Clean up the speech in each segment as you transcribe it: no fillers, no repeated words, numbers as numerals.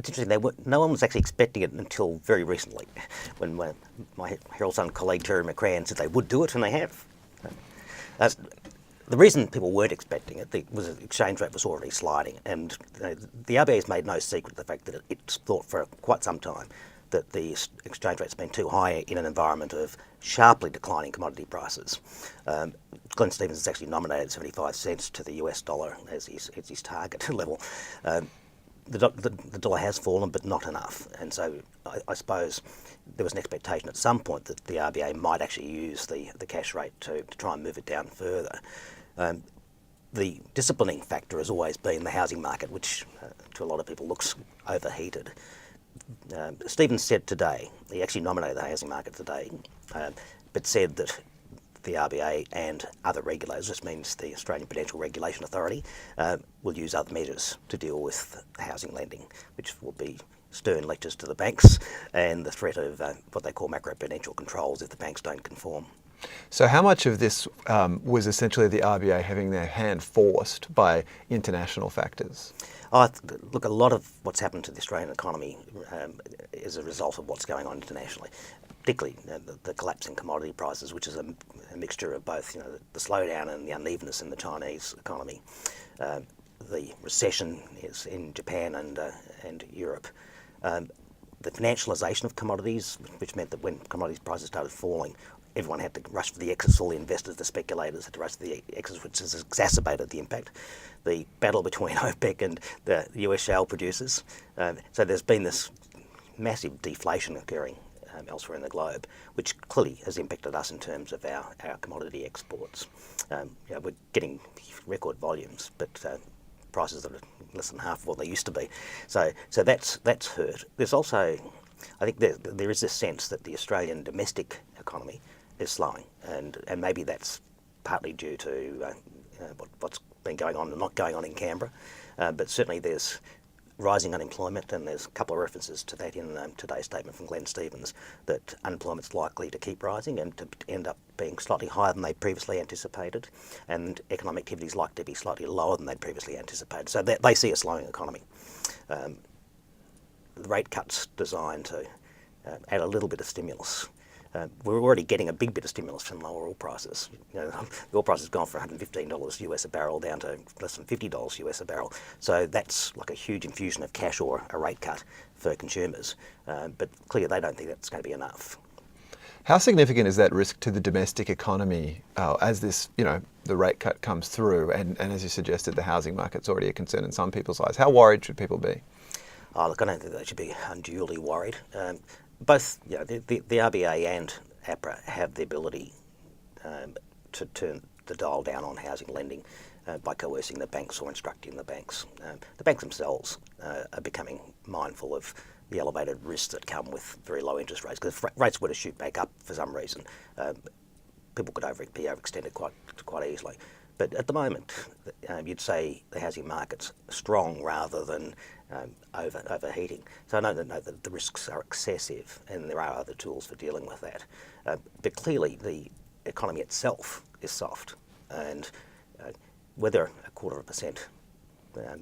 interesting. No one was actually expecting it until very recently, when my Herald Sun colleague Terry McCrann said they would do it, and they have. The reason people weren't expecting it was the exchange rate was already sliding, and the RBA has made no secret of the fact that it's thought for quite some time that the exchange rate's been too high in an environment of sharply declining commodity prices. Glenn Stevens has actually nominated 75 cents to the US dollar as his target level. The dollar has fallen, but not enough, and so I suppose there was an expectation at some point that the RBA might actually use the cash rate to try and move it down further. The disciplining factor has always been the housing market, which to a lot of people looks overheated. Stevens said today, he actually nominated the housing market today, but said that the RBA and other regulators, this means the Australian Prudential Regulation Authority, will use other measures to deal with housing lending, which will be stern lectures to the banks and the threat of what they call macroprudential controls if the banks don't conform. So how much of this was essentially the RBA having their hand forced by international factors? Look, a lot of what's happened to the Australian economy is a result of what's going on internationally, particularly the collapse in commodity prices, which is a mixture of both the slowdown and the unevenness in the Chinese economy. The recession is in Japan and Europe. The financialisation of commodities, which meant that when commodities prices started falling, everyone had to rush for the exits, all the investors, the speculators had to rush for the exits, which has exacerbated the impact. The battle between OPEC and the US shale producers. So there's been this massive deflation occurring elsewhere in the globe, which clearly has impacted us in terms of our commodity exports. We're getting record volumes, but prices are less than half of what they used to be. So that's hurt. There's also, I think there is this sense that the Australian domestic economy is slowing, and maybe that's partly due to what's been going on and not going on in Canberra, but certainly there's rising unemployment, and there's a couple of references to that in today's statement from Glenn Stevens, that unemployment's likely to keep rising and to end up being slightly higher than they previously anticipated, and economic activity is likely to be slightly lower than they'd previously anticipated. So they see a slowing economy. The rate cuts designed to add a little bit of stimulus. We're already getting a big bit of stimulus from lower oil prices. The oil price has gone from $115 US a barrel down to less than $50 US a barrel. So that's like a huge infusion of cash or a rate cut for consumers. But clearly they don't think that's going to be enough. How significant is that risk to the domestic economy as this, the rate cut comes through, and as you suggested, the housing market's already a concern in some people's eyes? How worried should people be? Look, I don't think they should be unduly worried. Both the RBA and APRA have the ability to turn the dial down on housing lending by coercing the banks or instructing the banks. The banks themselves are becoming mindful of the elevated risks that come with very low interest rates, because if rates were to shoot back up for some reason, people could be overextended quite easily. But at the moment, you'd say the housing market's strong rather than overheating. So I know that the risks are excessive, and there are other tools for dealing with that. But clearly, the economy itself is soft, and whether 0.25%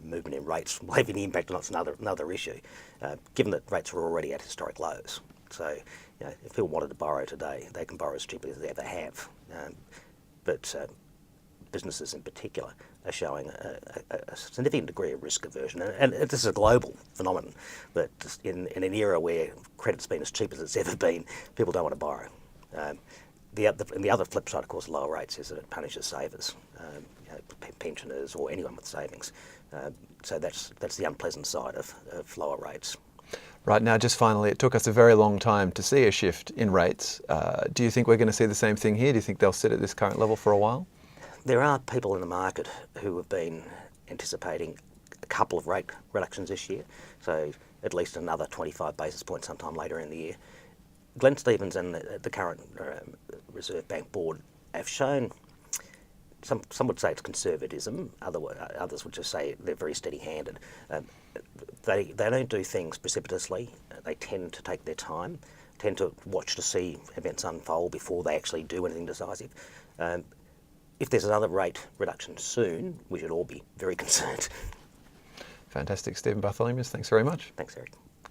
movement in rates will have any impact on it's another issue, given that rates are already at historic lows. So if people wanted to borrow today, they can borrow as cheaply as they ever have. But businesses in particular are showing a significant degree of risk aversion, and this is a global phenomenon, that in an era where credit's been as cheap as it's ever been, people don't want to borrow. The other flip side, of course, of lower rates is that it punishes savers, pensioners or anyone with savings. So that's the unpleasant side of lower rates. Right, now just finally, it took us a very long time to see a shift in rates. Do you think we're going to see the same thing here? Do you think they'll sit at this current level for a while? There are people in the market who have been anticipating a couple of rate reductions this year, so at least another 25 basis points sometime later in the year. Glenn Stevens and the current Reserve Bank board have shown, some would say it's conservatism, others would just say they're very steady-handed. They don't do things precipitously. They tend to take their time, tend to watch to see events unfold before they actually do anything decisive. If there's another rate reduction soon, we should all be very concerned. Fantastic. Stephen Bartholomew's, thanks very much. Thanks, Eric.